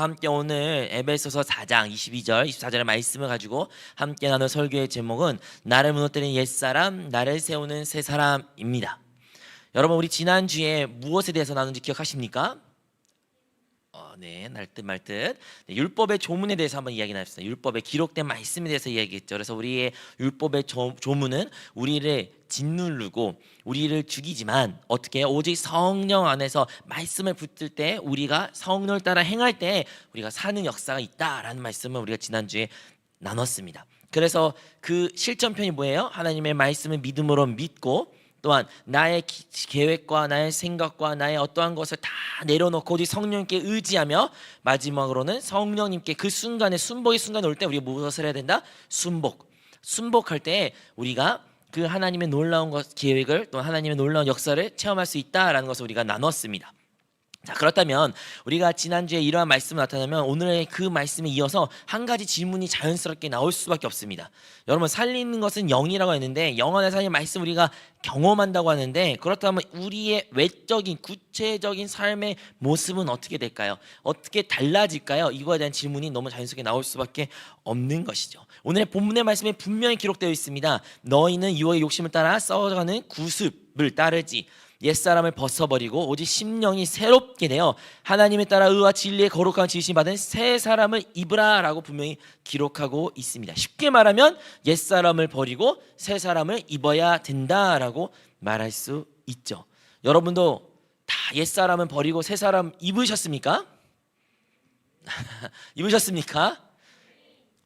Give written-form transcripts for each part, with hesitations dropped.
함께 오늘 에베소서 4장 22절 24절의 말씀을 가지고 함께 나눌 설교의 제목은 나를 무너뜨린 옛사람 나를 세우는 새사람입니다. 여러분, 우리 지난주에 무엇에 대해서 나눈지 기억하십니까? 네, 날듯 말듯 율법의 조문에 대해서 한번 이야기 나눴습니다. 율법에 기록된 말씀에 대해서 이야기했죠. 그래서 우리의 율법의 조문은 우리를 짓누르고 우리를 죽이지만 어떻게 해요? 오직 성령 안에서 말씀을 붙들 때 우리가 성령을 따라 행할 때 우리가 사는 역사가 있다라는 말씀을 우리가 지난주에 나눴습니다. 그래서 그 실천편이 뭐예요? 하나님의 말씀을 믿음으로 믿고 또한 나의 계획과 나의 생각과 나의 어떠한 것을 다 내려놓고 오직 성령님께 의지하며 마지막으로는 성령님께 그 순간에 순복의 순간이 올 때 우리가 무엇을 해야 된다? 순복할 때 우리가 그 하나님의 놀라운 계획을 또 하나님의 놀라운 역사를 체험할 수 있다라는 것을 우리가 나눴습니다. 자, 그렇다면 우리가 지난주에 이러한 말씀을 나타내면 오늘의 그 말씀에 이어서 한 가지 질문이 자연스럽게 나올 수밖에 없습니다. 여러분, 살리는 것은 영이라고 했는데 영 안에 사는 말씀 우리가 경험한다고 하는데, 그렇다면 우리의 외적인 구체적인 삶의 모습은 어떻게 될까요? 어떻게 달라질까요? 이거에 대한 질문이 너무 자연스럽게 나올 수밖에 없는 것이죠. 오늘의 본문의 말씀에 분명히 기록되어 있습니다. 너희는 유혹의 욕심을 따라 썩어가는 구습을 따르지 옛사람을 벗어버리고 오직 심령이 새롭게 되어 하나님에 따라 의와 진리의 거룩한 지으심 받은 새 사람을 입으라 라고 분명히 기록하고 있습니다. 쉽게 말하면 옛사람을 버리고 새 사람을 입어야 된다라고 말할 수 있죠. 여러분도 다 옛사람은 버리고 새 사람 입으셨습니까? 입으셨습니까?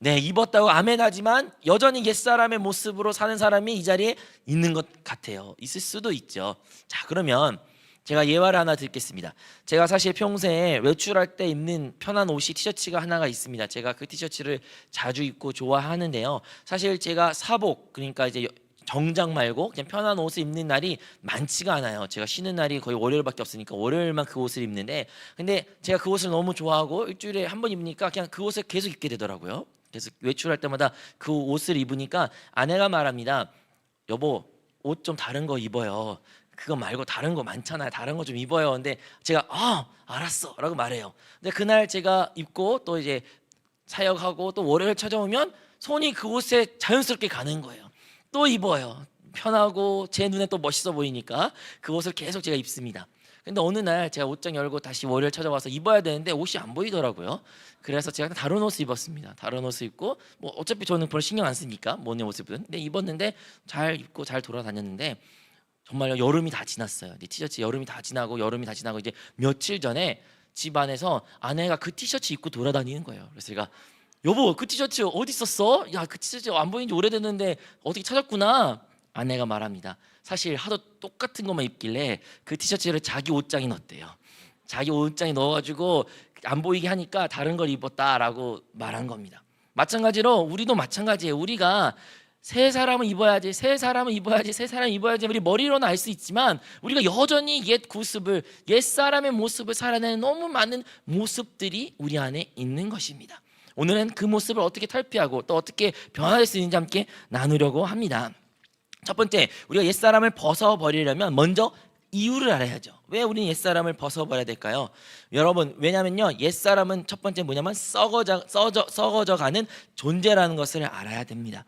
네, 입었다고 아멘 하지만 여전히 옛사람의 모습으로 사는 사람이 이 자리에 있는 것 같아요. 있을 수도 있죠. 자, 그러면 제가 예화를 하나 드리겠습니다. 제가 사실 평소에 외출할 때 입는 편한 옷이 티셔츠가 하나가 있습니다. 제가 그 티셔츠를 자주 입고 좋아하는데요. 사실 제가 사복, 그러니까 이제 정장 말고 그냥 편한 옷을 입는 날이 많지가 않아요. 제가 쉬는 날이 거의 월요일밖에 없으니까 월요일만 그 옷을 입는데, 근데 제가 그 옷을 너무 좋아하고 일주일에 한 번 입으니까 그냥 그 옷을 계속 입게 되더라고요. 그래서 외출할 때마다 그 옷을 입으니까 아내가 말합니다. 여보, 옷 좀 다른 거 입어요. 그거 말고 다른 거 많잖아요. 다른 거 좀 입어요. 근데 제가 알았어 라고 말해요. 근데 그날 제가 입고 또 이제 사역하고 또 월요일 찾아오면 손이 그 옷에 자연스럽게 가는 거예요. 또 입어요. 편하고 제 눈에 또 멋있어 보이니까 그 옷을 계속 제가 입습니다. 근데 어느 날 제가 옷장 열고 다시 월요일 찾아와서 입어야 되는데 옷이 안 보이더라고요. 그래서 제가 다른 옷을 입었습니다. 다른 옷을 입고 뭐 어차피 저는 별로 신경 안 쓰니까 뭐내 옷을 입었는데 잘 입고 잘 돌아다녔는데 정말 여름이 다 지났어요. 티셔츠 여름이 다 지나고 이제 며칠 전에 집 안에서 아내가 그 티셔츠 입고 돌아다니는 거예요. 그래서 제가 여보, 그 티셔츠 어디 있었어? 야, 그 티셔츠 안 보인 지 오래됐는데 어떻게 찾았구나. 아내가 말합니다. 사실 하도 똑같은 것만 입길래 그 티셔츠를 자기 옷장에 넣었대요. 자기 옷장에 넣어가지고 안 보이게 하니까 다른 걸 입었다라고 말한 겁니다. 마찬가지로 우리도 마찬가지예요. 우리가 새 사람을 입어야지, 새 사람을 입어야지, 새 사람을 입어야지 우리 머리로는 알 수 있지만 우리가 여전히 옛 구습을, 옛 사람의 모습을 살아내는 너무 많은 모습들이 우리 안에 있는 것입니다. 오늘은 그 모습을 어떻게 탈피하고 또 어떻게 변화될 수 있는지 함께 나누려고 합니다. 첫 번째, 우리가 옛사람을 벗어버리려면 먼저 이유를 알아야죠. 왜 우리는 옛사람을 벗어버려야 될까요? 여러분, 왜냐면요, 옛사람은 첫 번째 뭐냐면 썩어져 가는 존재라는 것을 알아야 됩니다.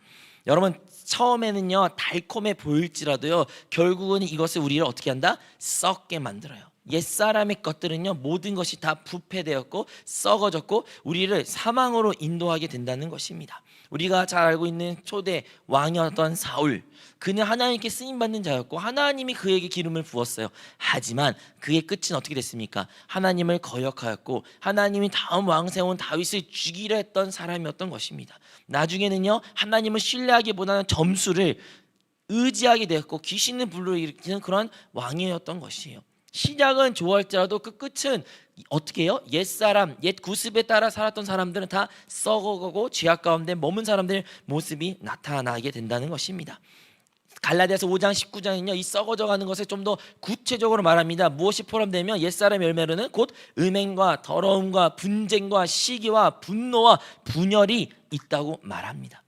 여러분, 처음에는요 달콤해 보일지라도요 결국은 이것을 우리를 어떻게 한다? 썩게 만들어요. 옛사람의 것들은요 모든 것이 다 부패되었고 썩어졌고 우리를 사망으로 인도하게 된다는 것입니다. 우리가 잘 알고 있는 초대 왕이었던 사울, 그는 하나님께 쓰임받는 자였고 하나님이 그에게 기름을 부었어요. 하지만 그의 끝은 어떻게 됐습니까? 하나님을 거역하였고 하나님이 다음 왕 세운 다윗을 죽이려 했던 사람이었던 것입니다. 나중에는요 하나님을 신뢰하기보다는 점수를 의지하게 되었고 귀신을 불러일으키는 그런 왕이었던 것이에요. 시작은 좋을지라도 그 끝은 어떻게 해요? 옛사람, 옛 구습에 따라 살았던 사람들은 다 썩어가고 죄악 가운데 머문 사람들의 모습이 나타나게 된다는 것입니다. 갈라디아서 5장 19장은요 이 썩어져가는 것을 좀 더 구체적으로 말합니다. 무엇이 포함되면 옛사람의 열매로는 곧 음행과 더러움과 분쟁과 시기와 분노와 분열이 있다고 말합니다.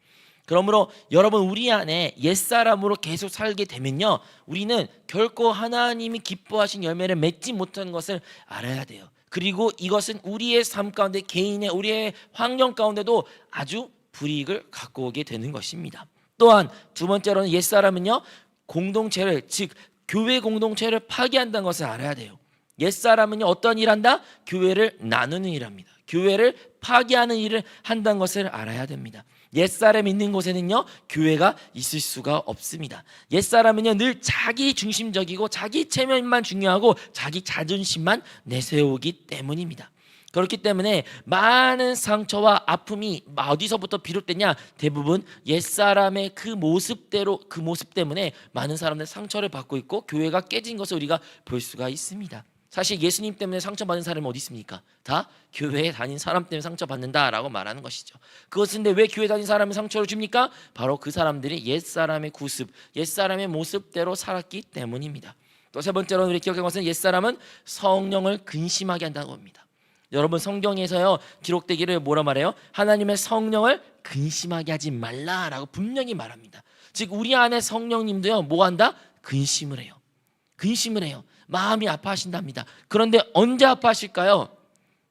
그러므로 여러분, 우리 안에 옛사람으로 계속 살게 되면요 우리는 결코 하나님이 기뻐하신 열매를 맺지 못하는 것을 알아야 돼요. 그리고 이것은 우리의 삶 가운데 개인의 우리의 환경 가운데도 아주 불이익을 갖고 오게 되는 것입니다. 또한 두 번째로는 옛사람은요 공동체를 즉 교회 공동체를 파괴한다는 것을 알아야 돼요. 옛사람은요 어떤 일을 한다? 교회를 나누는 일을 합니다. 교회를 파괴하는 일을 한다는 것을 알아야 됩니다. 옛사람이 있는 곳에는요 교회가 있을 수가 없습니다. 옛사람은요 늘 자기 중심적이고 자기 체면만 중요하고 자기 자존심만 내세우기 때문입니다. 그렇기 때문에 많은 상처와 아픔이 어디서부터 비롯되냐? 대부분 옛사람의 그 모습 때문에 많은 사람들 상처를 받고 있고 교회가 깨진 것을 우리가 볼 수가 있습니다. 사실 예수님 때문에 상처받은 사람이 어디 있습니까? 다 교회에 다닌 사람 때문에 상처받는다라고 말하는 것이죠. 그것인데 왜 교회 다닌 사람이 상처를 줍니까? 바로 그 사람들이 옛사람의 구습, 옛사람의 모습대로 살았기 때문입니다. 또 세 번째로 우리 기억할 것은 옛사람은 성령을 근심하게 한다는 겁니다. 여러분 성경에서요 기록되기를 뭐라 말해요? 하나님의 성령을 근심하게 하지 말라라고 분명히 말합니다. 즉 우리 안에 성령님도요 뭐 한다? 근심을 해요. 근심을 해요. 마음이 아파하신답니다. 그런데 언제 아파하실까요?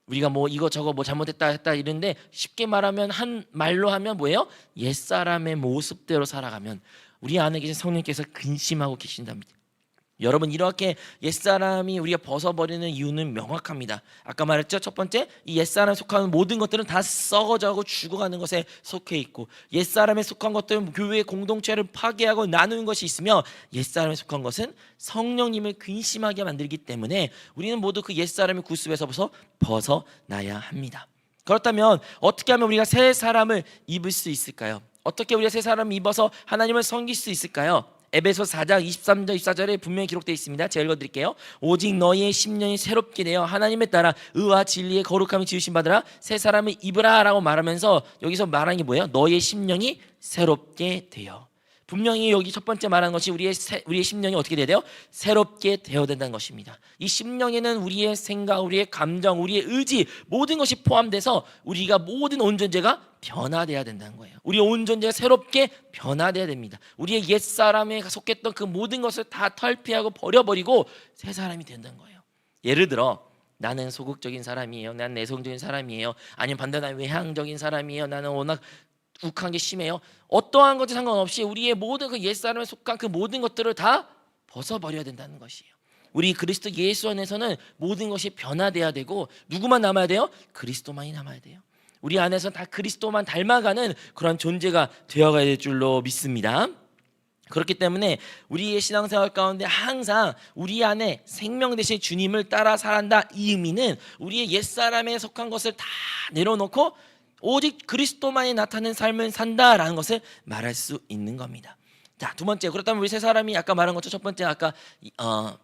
우리가 뭐 이거 저거 뭐 잘못했다 했다 이런데 쉽게 말하면 한 말로 하면 뭐예요? 옛사람의 모습대로 살아가면 우리 안에 계신 성령께서 근심하고 계신답니다. 여러분 이렇게 옛사람이 우리가 벗어버리는 이유는 명확합니다. 아까 말했죠. 첫 번째 이 옛사람에 속하는 모든 것들은 다 썩어져가고 죽어가는 것에 속해 있고 옛사람에 속한 것들은 교회의 공동체를 파괴하고 나누는 것이 있으며 옛사람에 속한 것은 성령님을 근심하게 만들기 때문에 우리는 모두 그 옛사람의 구습에서 벗어나야 합니다. 그렇다면 어떻게 하면 우리가 새 사람을 입을 수 있을까요? 어떻게 우리가 새 사람을 입어서 하나님을 섬길 수 있을까요? 에베소 4장 23절 24절에 분명히 기록되어 있습니다. 제가 읽어드릴게요. 오직 너희의 심령이 새롭게 되어 하나님에 따라 의와 진리의 거룩함이 지으신 받으라 새 사람을 입으라 라고 말하면서 여기서 말하는 게 뭐예요? 너희의 심령이 새롭게 되어. 분명히 여기 첫 번째 말하는 것이 우리의 심령이 어떻게 돼야 돼요? 새롭게 되어야 된다는 것입니다. 이 심령에는 우리의 생각, 우리의 감정, 우리의 의지 모든 것이 포함돼서 우리가 모든 온 존재가 변화돼야 된다는 거예요. 우리의 온 존재가 새롭게 변화돼야 됩니다. 우리의 옛사람에 속했던 그 모든 것을 다 탈피하고 버려버리고 새 사람이 된다는 거예요. 예를 들어 나는 소극적인 사람이에요. 나는 내성적인 사람이에요. 아니면 반대로 나는 외향적인 사람이에요. 나는 워낙 욱한 게 심해요. 어떠한 것에 상관없이 우리의 모든 그 옛사람에 속한 그 모든 것들을 다 벗어버려야 된다는 것이에요. 우리 그리스도 예수 안에서는 모든 것이 변화돼야 되고 누구만 남아야 돼요? 그리스도만이 남아야 돼요. 우리 안에서 다 그리스도만 닮아가는 그런 존재가 되어가야 될 줄로 믿습니다. 그렇기 때문에 우리의 신앙생활 가운데 항상 우리 안에 생명 대신 주님을 따라 살아간다. 이 의미는 우리의 옛사람에 속한 것을 다 내려놓고 오직 그리스도만이 나타낸 삶을 산다라는 것을 말할 수 있는 겁니다. 자, 두 번째, 그렇다면 우리 세 사람이 아까 말한 것처럼 첫 번째 아까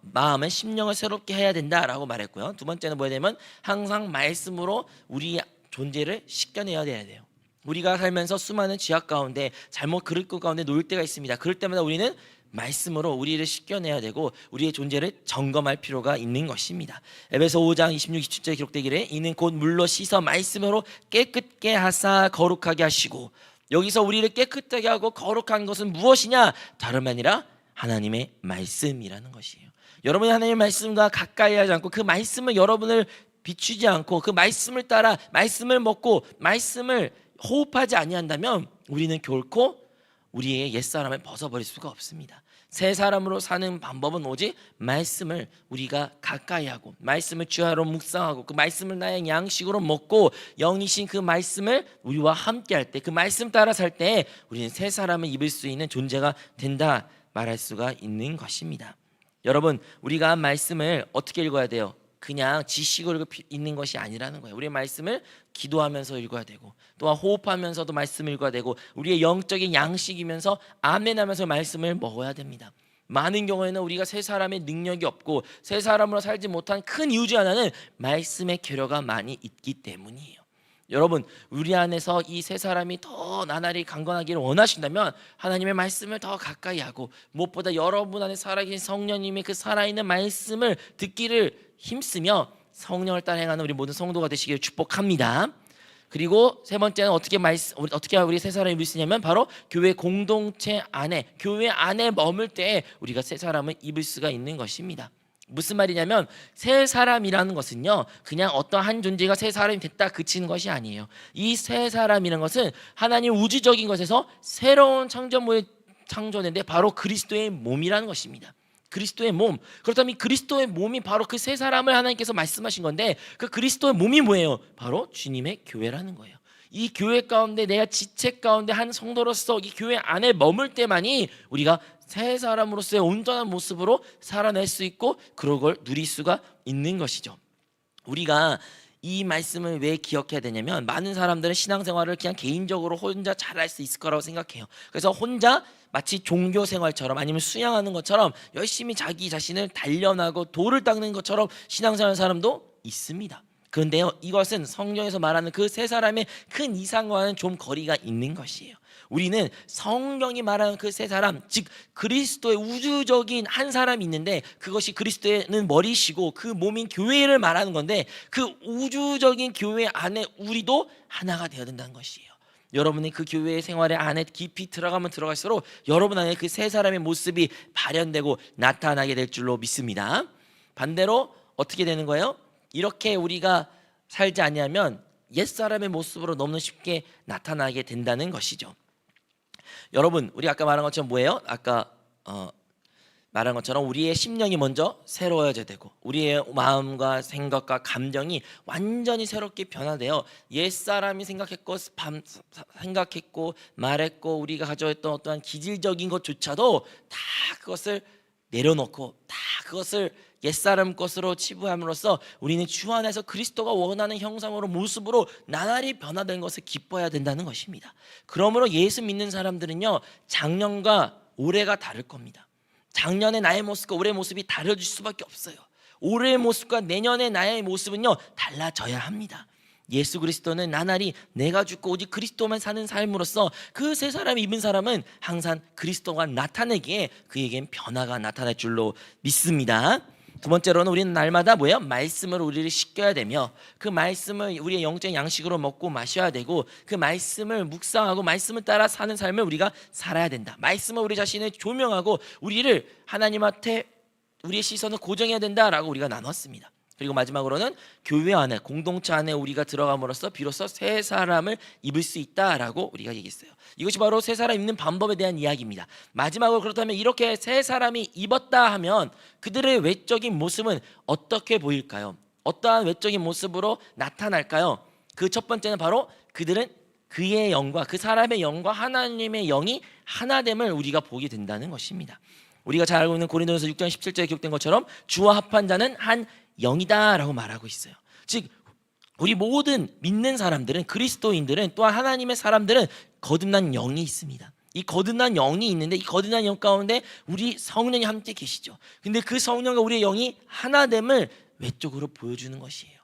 마음의 심령을 새롭게 해야 된다라고 말했고요. 두 번째는 뭐야 되면 항상 말씀으로 우리 존재를 씻겨내야 돼요. 우리가 살면서 수많은 죄악 가운데 잘못 그릇 가운데 놓일 때가 있습니다. 그럴 때마다 우리는 말씀으로 우리를 씻겨내야 되고 우리의 존재를 점검할 필요가 있는 것입니다. 에베소 5장 26, 27절에 기록되기를 이는 곧 물로 씻어 말씀으로 깨끗게 하사 거룩하게 하시고 여기서 우리를 깨끗하게 하고 거룩한 것은 무엇이냐? 다름 아니라 하나님의 말씀이라는 것이에요. 여러분이 하나님의 말씀과 가까이 하지 않고 그 말씀을 여러분을 비추지 않고 그 말씀을 따라 말씀을 먹고 말씀을 호흡하지 아니한다면 우리는 결코 우리의 옛사람을 벗어버릴 수가 없습니다. 새 사람으로 사는 방법은 오직 말씀을 우리가 가까이 하고 말씀을 주야로 묵상하고 그 말씀을 나의 양식으로 먹고 영이신 그 말씀을 우리와 함께 할 때 그 말씀 따라 살 때 우리는 새 사람을 입을 수 있는 존재가 된다 말할 수가 있는 것입니다. 여러분 우리가 말씀을 어떻게 읽어야 돼요? 그냥 지식으로 읽는 것이 아니라는 거예요. 우리의 말씀을 기도하면서 읽어야 되고 또한 호흡하면서도 말씀을 읽어야 되고 우리의 영적인 양식이면서 아멘하면서 말씀을 먹어야 됩니다. 많은 경우에는 우리가 새 사람의 능력이 없고 새 사람으로 살지 못한 큰 이유 중 하나는 말씀의 결여가 많이 있기 때문이에요. 여러분 우리 안에서 이 새 사람이 더 나날이 강건하기를 원하신다면 하나님의 말씀을 더 가까이 하고 무엇보다 여러분 안에 살아계신 성령님의 그 살아있는 말씀을 듣기를 힘쓰며 성령을 따라 행하는 우리 모든 성도가 되시기를 축복합니다. 그리고 세 번째는 어떻게 우리 새 사람을 입을 수 있냐면 바로 교회 공동체 안에 교회 안에 머물 때 우리가 새 사람을 입을 수가 있는 것입니다. 무슨 말이냐면 새 사람이라는 것은요 그냥 어떤 한 존재가 새 사람이 됐다 그치는 것이 아니에요. 이 새 사람이라는 것은 하나님 우주적인 것에서 새로운 창조물을 창조했는데 바로 그리스도의 몸이라는 것입니다. 그리스도의 몸. 그렇다면 이 그리스도의 몸이 바로 그 새 사람을 하나님께서 말씀하신 건데 그 그리스도의 몸이 뭐예요? 바로 주님의 교회라는 거예요. 이 교회 가운데 내가 지체 가운데 한 성도로서 이 교회 안에 머물 때만이 우리가 새 사람으로서의 온전한 모습으로 살아낼 수 있고 그런 걸 누릴 수가 있는 것이죠. 우리가 이 말씀을 왜 기억해야 되냐면 많은 사람들은 신앙생활을 그냥 개인적으로 혼자 잘할 수 있을 거라고 생각해요. 그래서 혼자 마치 종교 생활처럼 아니면 수양하는 것처럼 열심히 자기 자신을 단련하고 돌을 닦는 것처럼 신앙생활하는 사람도 있습니다. 그런데요 이것은 성경에서 말하는 그 세 사람의 큰 이상과는 좀 거리가 있는 것이에요. 우리는 성경이 말하는 그 세 사람, 즉 그리스도의 우주적인 한 사람이 있는데 그것이 그리스도는 머리시고 그 몸인 교회를 말하는 건데 그 우주적인 교회 안에 우리도 하나가 되어야 된다는 것이에요. 여러분이 그 교회 생활의 안에 깊이 들어가면 들어갈수록 여러분 안에 그 세 사람의 모습이 발현되고 나타나게 될 줄로 믿습니다. 반대로 어떻게 되는 거예요? 이렇게 우리가 살지 아니하면 옛사람의 모습으로 너무 쉽게 나타나게 된다는 것이죠. 여러분 우리 아까 말한 것처럼 뭐예요? 아까 말한 것처럼 우리의 심령이 먼저 새로워져야 되고 우리의 마음과 생각과 감정이 완전히 새롭게 변화되어 옛사람이 생각했고 말했고 우리가 가져왔던 어떠한 기질적인 것조차도 다 그것을 내려놓고 다 그것을 옛사람 것으로 치부함으로써 우리는 주 안에서 그리스도가 원하는 형상으로 모습으로 나날이 변화된 것을 기뻐해야 된다는 것입니다. 그러므로 예수 믿는 사람들은요 작년과 올해가 다를 겁니다. 작년의 나의 모습과 올해의 모습이 다르질 수밖에 없어요. 올해의 모습과 내년의 나의 모습은요 달라져야 합니다. 예수 그리스도는 나날이 내가 죽고 오직 그리스도만 사는 삶으로써 그 세 사람이 입은 사람은 항상 그리스도가 나타내기에 그에겐 변화가 나타날 줄로 믿습니다. 두 번째로는 우리는 날마다 뭐예요? 말씀으로 우리를 씻겨야 되며 그 말씀을 우리의 영적인 양식으로 먹고 마셔야 되고 그 말씀을 묵상하고 말씀을 따라 사는 삶을 우리가 살아야 된다. 말씀을 우리 자신을 조명하고 우리를 하나님한테 우리의 시선을 고정해야 된다라고 우리가 나눴습니다. 그리고 마지막으로는 교회 안에 공동체 안에 우리가 들어감으로써 비로소 새 사람을 입을 수 있다라고 우리가 얘기했어요. 이것이 바로 새 사람 입는 방법에 대한 이야기입니다. 마지막으로 그렇다면 이렇게 새 사람이 입었다 하면 그들의 외적인 모습은 어떻게 보일까요? 어떠한 외적인 모습으로 나타날까요? 그 첫 번째는 바로 그들은 그의 영과 그 사람의 영과 하나님의 영이 하나됨을 우리가 보게 된다는 것입니다. 우리가 잘 알고 있는 고린도전서 6장 17절에 기록된 것처럼 주와 합한 자는 한 영이다라고 말하고 있어요. 즉 우리 모든 믿는 사람들은 그리스도인들은 또한 하나님의 사람들은 거듭난 영이 있습니다. 이 거듭난 영이 있는데 이 거듭난 영 가운데 우리 성령이 함께 계시죠. 근데 그 성령과 우리의 영이 하나됨을 외적으로 보여주는 것이에요.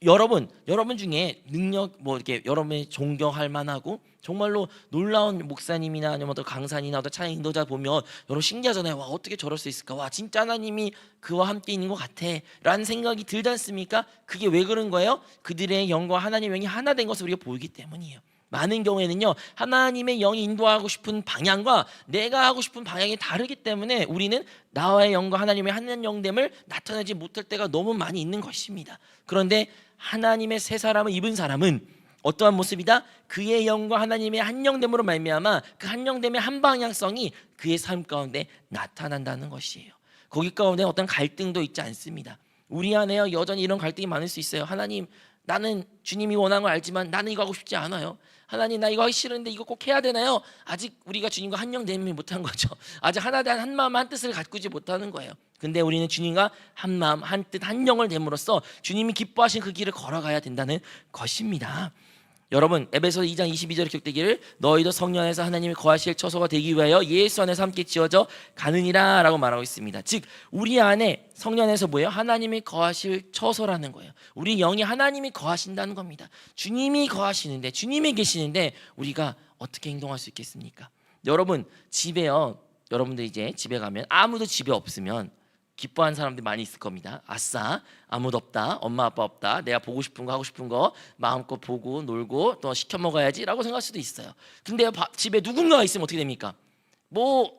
여러분 중에 능력 이렇게 여러분이 존경할 만하고 정말로 놀라운 목사님이나 아니면 어떤 강사님이나 어떤 찬양 인도자 보면 여러분 신기하잖아요. 와 어떻게 저럴 수 있을까? 와 진짜 하나님이 그와 함께 있는 것 같아라는 생각이 들지 않습니까? 그게 왜 그런 거예요? 그들의 영과 하나님의 영이 하나 된 것을 우리가 보이기 때문이에요. 많은 경우에는요 하나님의 영이 인도하고 싶은 방향과 내가 하고 싶은 방향이 다르기 때문에 우리는 나와의 영과 하나님의 한 영됨을 나타내지 못할 때가 너무 많이 있는 것입니다. 그런데 하나님의 새 사람을 입은 사람은 어떠한 모습이다? 그의 영과 하나님의 한영됨으로 말미암아 그 한영됨의 한 방향성이 그의 삶 가운데 나타난다는 것이에요. 거기 가운데 어떤 갈등도 있지 않습니다. 우리 안에요 여전히 이런 갈등이 많을 수 있어요. 하나님 나는 주님이 원하는 걸 알지만 나는 이거 하고 싶지 않아요. 하나님 나 이거 하기 싫은데 이거 꼭 해야 되나요? 아직 우리가 주님과 한영됨이 못한 거죠. 아직 하나된 한 마음 한 뜻을 가꾸지 못하는 거예요. 근데 우리는 주님과 한 마음 한 뜻 한 영을 됨으로써 주님이 기뻐하신 그 길을 걸어가야 된다는 것입니다. 여러분 에베소 2장 22절에 기록되기를 너희도 성령 안에서 하나님이 거하실 처소가 되기 위하여 예수 안에서 함께 지어져 가느니라 라고 말하고 있습니다. 즉 우리 안에 성령 안에서 뭐예요? 하나님이 거하실 처소라는 거예요. 우리 영이 하나님이 거하신다는 겁니다. 주님이 거하시는데 주님이 계시는데 우리가 어떻게 행동할 수 있겠습니까? 여러분 집에요 여러분들 이제 집에 가면 아무도 집에 없으면 기뻐하는 사람들이 많이 있을 겁니다. 아싸 아무도 없다 엄마 아빠 없다 내가 보고 싶은 거 하고 싶은 거 마음껏 보고 놀고 또 시켜 먹어야지 라고 생각할 수도 있어요. 근데 집에 누군가가 있으면 어떻게 됩니까? 뭐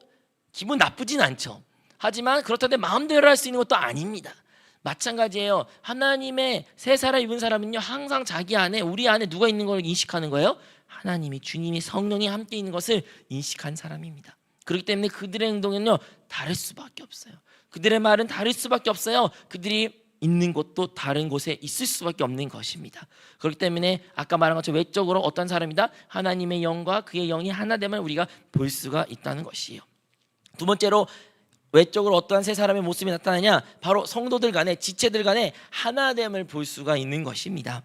기분 나쁘진 않죠. 하지만 그렇다고 마음대로 할 수 있는 것도 아닙니다. 마찬가지예요. 하나님의 새 사람 입은 사람은요, 항상 자기 안에, 우리 안에 누가 있는 걸 인식하는 거예요? 하나님이, 주님이, 성령이 함께 있는 것을 인식한 사람입니다. 그렇기 때문에 그들의 행동은요, 다를 수밖에 없어요. 그들의 말은 다를 수밖에 없어요. 그들이 있는 곳도 다른 곳에 있을 수밖에 없는 것입니다. 그렇기 때문에 아까 말한 것처럼 외적으로 어떤 사람이다? 하나님의 영과 그의 영이 하나됨을 우리가 볼 수가 있다는 것이에요. 두 번째로 외적으로 어떠한 세 사람의 모습이 나타나냐? 바로 성도들 간에, 지체들 간에 하나됨을 볼 수가 있는 것입니다.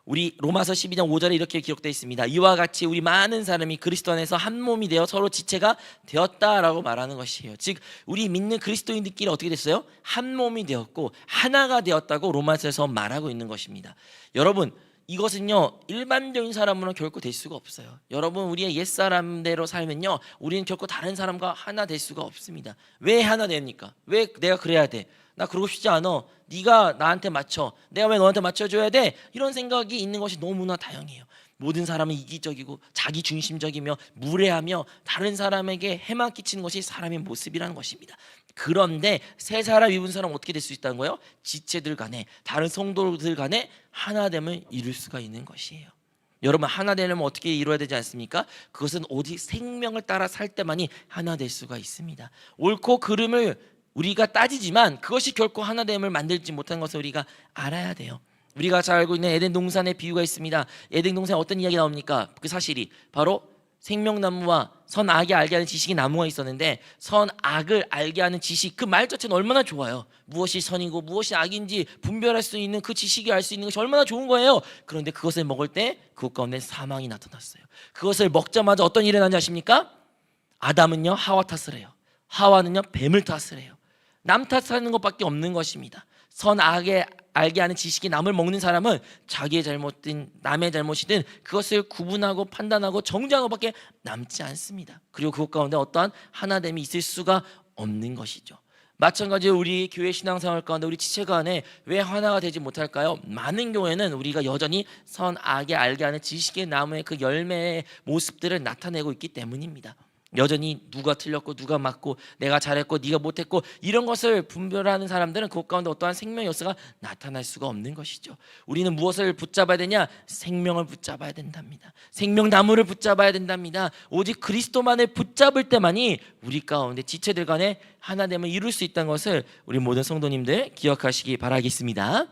우리 로마서 12장 5절에 이렇게 기록되어 있습니다. 이와 같이 우리 많은 사람이 그리스도 안에서 한 몸이 되어 서로 지체가 되었다라고 말하는 것이에요. 즉 우리 믿는 그리스도인들끼리 어떻게 됐어요? 한 몸이 되었고 하나가 되었다고 로마서에서 말하고 있는 것입니다. 여러분, 이것은요, 일반적인 사람으로는 결코 될 수가 없어요. 여러분, 우리의 옛사람대로 살면요, 우리는 결코 다른 사람과 하나 될 수가 없습니다. 왜 하나 됩니까? 왜 내가 그래야 돼? 나 그러고 싶지 않아. 네가 나한테 맞춰. 내가 왜 너한테 맞춰줘야 돼? 이런 생각이 있는 것이 너무나 다양해요. 모든 사람은 이기적이고 자기 중심적이며 무례하며 다른 사람에게 해만 끼치는 것이 사람의 모습이라는 것입니다. 그런데 세 사람 입은 사람은 어떻게 될 수 있다는 거예요? 지체들 간에, 다른 성도들 간에 하나됨을 이룰 수가 있는 것이에요. 여러분, 하나 되려면 어떻게 이루어야 되지 않습니까? 그것은 오직 생명을 따라 살 때만이 하나 될 수가 있습니다. 옳고 그름을 우리가 따지지만 그것이 결코 하나됨을 만들지 못하는 것을 우리가 알아야 돼요. 우리가 잘 알고 있는 에덴 동산의 비유가 있습니다. 에덴 동산에 어떤 이야기 나옵니까? 그 사실이 바로 생명나무와 선악을 알게 하는 지식의 나무가 있었는데, 선악을 알게 하는 지식, 그 말 자체는 얼마나 좋아요. 무엇이 선이고 무엇이 악인지 분별할 수 있는 그 지식이 알 수 있는 것이 얼마나 좋은 거예요. 그런데 그것을 먹을 때 그것 가운데 사망이 나타났어요. 그것을 먹자마자 어떤 일이 일어난지 아십니까? 아담은요 하와 탓을 해요. 하와는요 뱀을 탓을 해요. 남 탓하는 것밖에 없는 것입니다. 선악에 알게 하는 지식이 남을 먹는 사람은 자기의 잘못든 남의 잘못이든 그것을 구분하고 판단하고 정죄하는 것밖에 남지 않습니다. 그리고 그것 가운데 어떠한 하나됨이 있을 수가 없는 것이죠. 마찬가지로 우리 교회 신앙생활 가운데 우리 지체 간에 왜 하나가 되지 못할까요? 많은 경우에는 우리가 여전히 선악에 알게 하는 지식의 나무의 그 열매의 모습들을 나타내고 있기 때문입니다. 여전히 누가 틀렸고 누가 맞고 내가 잘했고 네가 못했고 이런 것을 분별하는 사람들은 그것 가운데 어떠한 생명의 요소가 나타날 수가 없는 것이죠. 우리는 무엇을 붙잡아야 되냐? 생명을 붙잡아야 된답니다. 생명나무를 붙잡아야 된답니다. 오직 그리스도만을 붙잡을 때만이 우리 가운데 지체들 간에 하나됨을 이룰 수 있다는 것을 우리 모든 성도님들 기억하시기 바라겠습니다.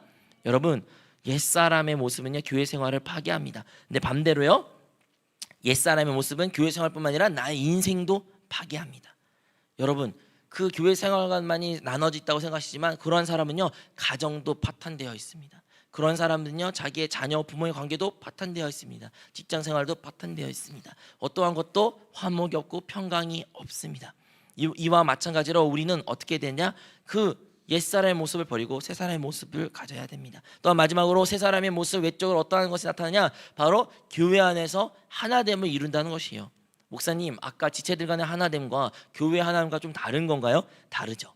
여러분, 옛사람의 모습은요 교회 생활을 파괴합니다. 근데 반대로요, 옛사람의 모습은 교회 생활뿐만 아니라 나의 인생도 파괴합니다. 여러분, 그 교회 생활만이 나눠져 있다고 생각하시지만 그러한 사람은요 가정도 파탄되어 있습니다. 그런 사람들은요 자기의 자녀 부모의 관계도 파탄되어 있습니다. 직장 생활도 파탄되어 있습니다. 어떠한 것도 화목이 없고 평강이 없습니다. 이와 마찬가지로 우리는 어떻게 되냐? 그 옛사람의 모습을 버리고 새사람의 모습을 가져야 됩니다. 또한 마지막으로 새사람의 모습 외적으로 어떠한 것이 나타나냐? 바로 교회 안에서 하나됨을 이룬다는 것이에요. 목사님, 아까 지체들 간의 하나됨과 교회 하나됨과 좀 다른 건가요? 다르죠.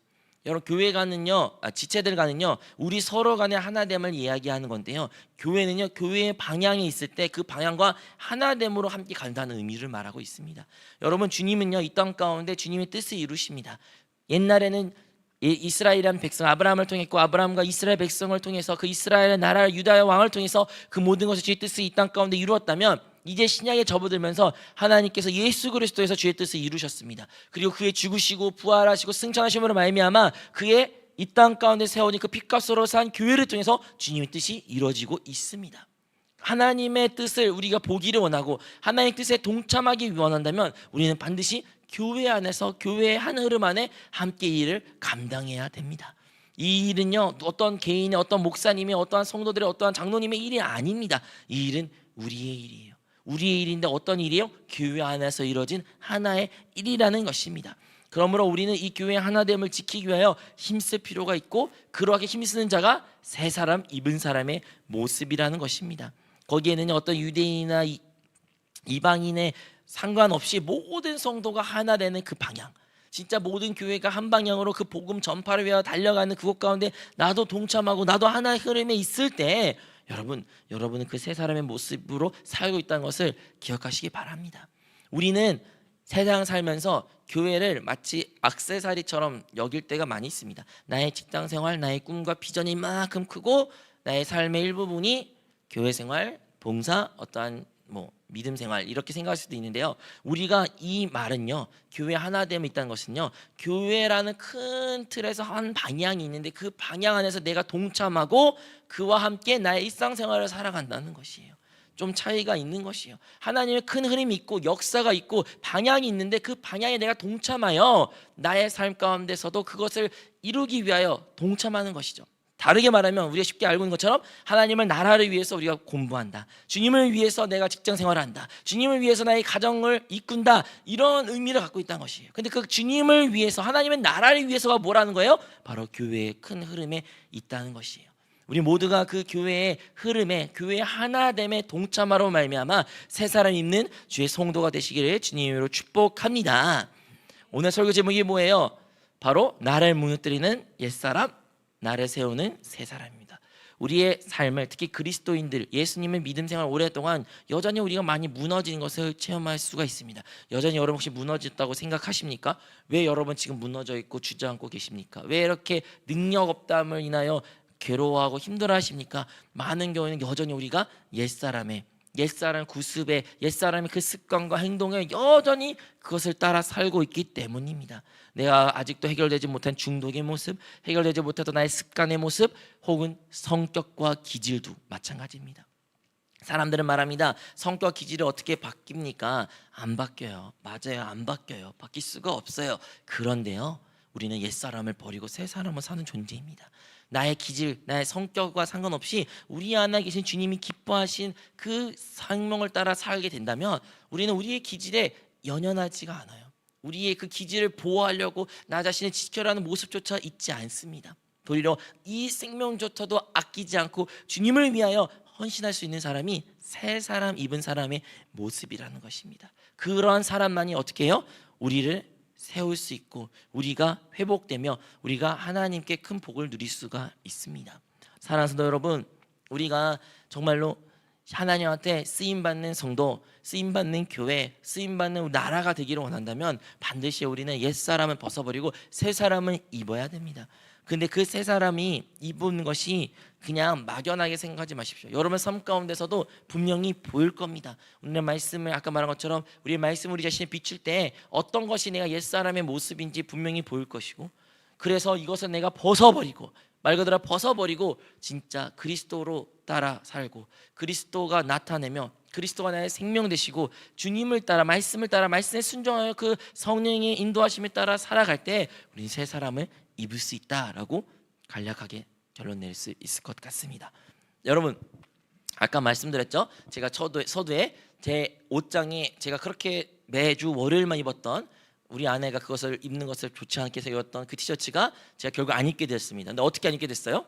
여러분, 교회 간은요, 지체들 간은요 우리 서로 간의 하나됨을 이야기하는 건데요, 교회는요 교회의 방향이 있을 때 그 방향과 하나됨으로 함께 간다는 의미를 말하고 있습니다. 여러분, 주님은요 이 땅 가운데 주님의 뜻을 이루십니다. 옛날에는 이스라엘이라는 백성 아브라함을 통했고, 아브라함과 이스라엘 백성을 통해서 그 이스라엘의 나라 유다의 왕을 통해서 그 모든 것을 주의 뜻을 이 땅 가운데 이루었다면, 이제 신약에 접어들면서 하나님께서 예수 그리스도에서 주의 뜻을 이루셨습니다. 그리고 그의 죽으시고 부활하시고 승천하심으로 말미암아 그의 이 땅 가운데 세워진 그 핏값으로 산 교회를 통해서 주님의 뜻이 이루어지고 있습니다. 하나님의 뜻을 우리가 보기를 원하고 하나님의 뜻에 동참하기 원한다면 우리는 반드시 교회 안에서 교회의 한 흐름 안에 함께 이 일을 감당해야 됩니다. 이 일은요 어떤 개인의 어떤 목사님의 어떠한 성도들의 어떠한 장로님의 일이 아닙니다. 이 일은 우리의 일이에요. 우리의 일인데 어떤 일이에요? 교회 안에서 이루어진 하나의 일이라는 것입니다. 그러므로 우리는 이 교회의 하나됨을 지키기 위하여 힘쓸 필요가 있고, 그러하게 힘쓰는 자가 새 사람 입은 사람의 모습이라는 것입니다. 거기에는 어떤 유대인이나 이방인의 상관없이 모든 성도가 하나 되는 그 방향, 진짜 모든 교회가 한 방향으로 그 복음 전파를 위하여 달려가는 그곳 가운데 나도 동참하고 나도 하나의 흐름에 있을 때 여러분은 그 세 사람의 모습으로 살고 있다는 것을 기억하시기 바랍니다. 우리는 세상 살면서 교회를 마치 액세서리처럼 여길 때가 많이 있습니다. 나의 직장 생활, 나의 꿈과 비전이 이만큼 크고 나의 삶의 일부분이 교회 생활, 봉사, 어떠한 믿음 생활 이렇게 생각할 수도 있는데요. 우리가 이 말은요, 교회 하나됨이 있다는 것은요, 교회라는 큰 틀에서 한 방향이 있는데 그 방향 안에서 내가 동참하고 그와 함께 나의 일상생활을 살아간다는 것이에요. 좀 차이가 있는 것이에요. 하나님의 큰 흐름이 있고 역사가 있고 방향이 있는데 그 방향에 내가 동참하여 나의 삶 가운데서도 그것을 이루기 위하여 동참하는 것이죠. 다르게 말하면 우리가 쉽게 알고 있는 것처럼 하나님의 나라를 위해서 우리가 공부한다, 주님을 위해서 내가 직장 생활을 한다, 주님을 위해서 나의 가정을 이끈다, 이런 의미를 갖고 있다는 것이에요. 근데 그 주님을 위해서, 하나님의 나라를 위해서가 뭐라는 거예요? 바로 교회의 큰 흐름에 있다는 것이에요. 우리 모두가 그 교회의 흐름에, 교회의 하나됨에 동참하러 말미암아 새 사람 입는 주의 성도가 되시기를 주님으로 축복합니다. 오늘 설교 제목이 뭐예요? 바로 나를 무너뜨리는 옛사람, 나를 세우는 새 사람입니다. 우리의 삶을, 특히 그리스도인들, 예수님의 믿음 생활 오랫동안 여전히 우리가 많이 무너진 것을 체험할 수가 있습니다. 여전히 여러분 혹시 무너졌다고 생각하십니까? 왜 여러분 지금 무너져 있고 주저앉고 계십니까? 왜 이렇게 능력 없담을 인하여 괴로워하고 힘들어하십니까? 많은 경우에는 여전히 우리가 옛사람 구습에, 옛사람의 그 습관과 행동에 여전히 그것을 따라 살고 있기 때문입니다. 내가 아직도 해결되지 못한 중독의 모습, 해결되지 못했던 나의 습관의 모습, 혹은 성격과 기질도 마찬가지입니다. 사람들은 말합니다. 성격 기질이 어떻게 바뀝니까? 안 바뀌어요. 맞아요, 안 바뀌어요. 바뀔 수가 없어요. 그런데요, 우리는 옛사람을 버리고 새 사람을 사는 존재입니다. 나의 기질, 나의 성격과 상관없이 우리 안에 계신 주님이 기뻐하신 그 생명을 따라 살게 된다면 우리는 우리의 기질에 연연하지가 않아요. 우리의 그 기질을 보호하려고 나 자신을 지켜라는 모습조차 있지 않습니다. 도리어 이 생명조차도 아끼지 않고 주님을 위하여 헌신할 수 있는 사람이 새 사람 입은 사람의 모습이라는 것입니다. 그러한 사람만이 어떻게 해요? 우리를 세울 수 있고 우리가 회복되며 우리가 하나님께 큰 복을 누릴 수가 있습니다. 사랑하는 성도 여러분, 우리가 정말로 하나님한테 쓰임받는 성도, 쓰임받는 교회, 쓰임받는 나라가 되기를 원한다면 반드시 우리는 옛사람을 벗어버리고 새 사람을 입어야 됩니다. 근데 그 새 사람이 입은 것이 그냥 막연하게 생각하지 마십시오. 여러분 삶 가운데서도 분명히 보일 겁니다. 오늘 말씀을 아까 말한 것처럼 우리의 말씀을 우리 자신에 비출 때 어떤 것이 내가 옛사람의 모습인지 분명히 보일 것이고, 그래서 이것을 내가 벗어버리고, 말 그대로 벗어버리고 진짜 그리스도로 따라 살고 그리스도가 나타내며 그리스도가 나의 생명 되시고 주님을 따라, 말씀을 따라, 말씀에 순종하여 그 성령의 인도하심에 따라 살아갈 때 우리는 새 사람을 입을 수 있다라고 간략하게 결론 낼 수 있을 것 같습니다. 여러분, 아까 말씀드렸죠? 제가 서두에 제 옷장에 제가 그렇게 매주 월요일만 입었던, 우리 아내가 그것을 입는 것을 좋지 않게 해서 입었던 그 티셔츠가 제가 결국 안 입게 됐습니다. 근데 어떻게 안 입게 됐어요?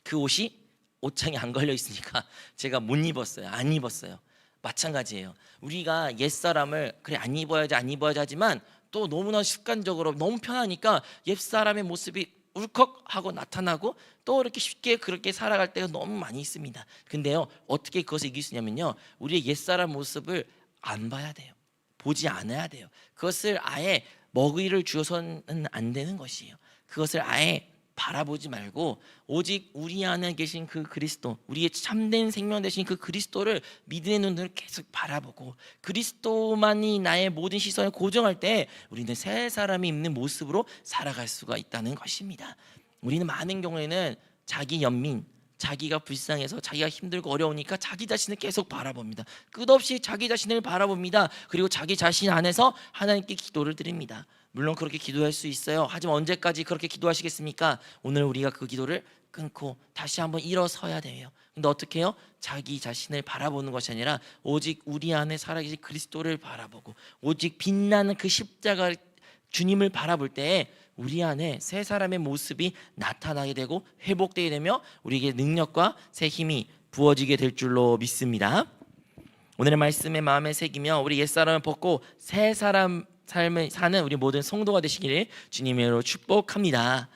그 옷이 옷장에 안 걸려 있으니까 제가 못 입었어요. 안 입었어요. 마찬가지예요. 우리가 옛사람을 그래 안 입어야지 하지만 또 너무나 습관적으로 너무 편하니까 옛사람의 모습이 울컥하고 나타나고 또 이렇게 쉽게 그렇게 살아갈 때가 너무 많이 있습니다. 근데요, 어떻게 그것을 이길 수 있냐면요, 우리의 옛사람 모습을 안 봐야 돼요. 보지 않아야 돼요. 그것을 아예 먹이를 주어서는 안 되는 것이에요. 그것을 아예 바라보지 말고 오직 우리 안에 계신 그 그리스도, 우리의 참된 생명 되신 그 그리스도를 믿음의 눈으로 계속 바라보고 그리스도만이 나의 모든 시선을 고정할 때 우리는 새 사람이 입는 모습으로 살아갈 수가 있다는 것입니다. 우리는 많은 경우에는 자기 연민, 자기가 불쌍해서 자기가 힘들고 어려우니까 자기 자신을 계속 바라봅니다. 끝없이 자기 자신을 바라봅니다. 그리고 자기 자신 안에서 하나님께 기도를 드립니다. 물론 그렇게 기도할 수 있어요. 하지만 언제까지 그렇게 기도하시겠습니까? 오늘 우리가 그 기도를 끊고 다시 한번 일어서야 돼요. 근데 어떻게 해요? 자기 자신을 바라보는 것이 아니라 오직 우리 안에 살아계신 그리스도를 바라보고 오직 빛나는 그 십자가 주님을 바라볼 때 우리 안에 새 사람의 모습이 나타나게 되고 회복되게 되며 우리에게 능력과 새 힘이 부어지게 될 줄로 믿습니다. 오늘의 말씀에 마음에 새기며 우리 옛사람을 벗고 새 사람 삶을 사는 우리 모든 성도가 되시기를 주님으로 축복합니다.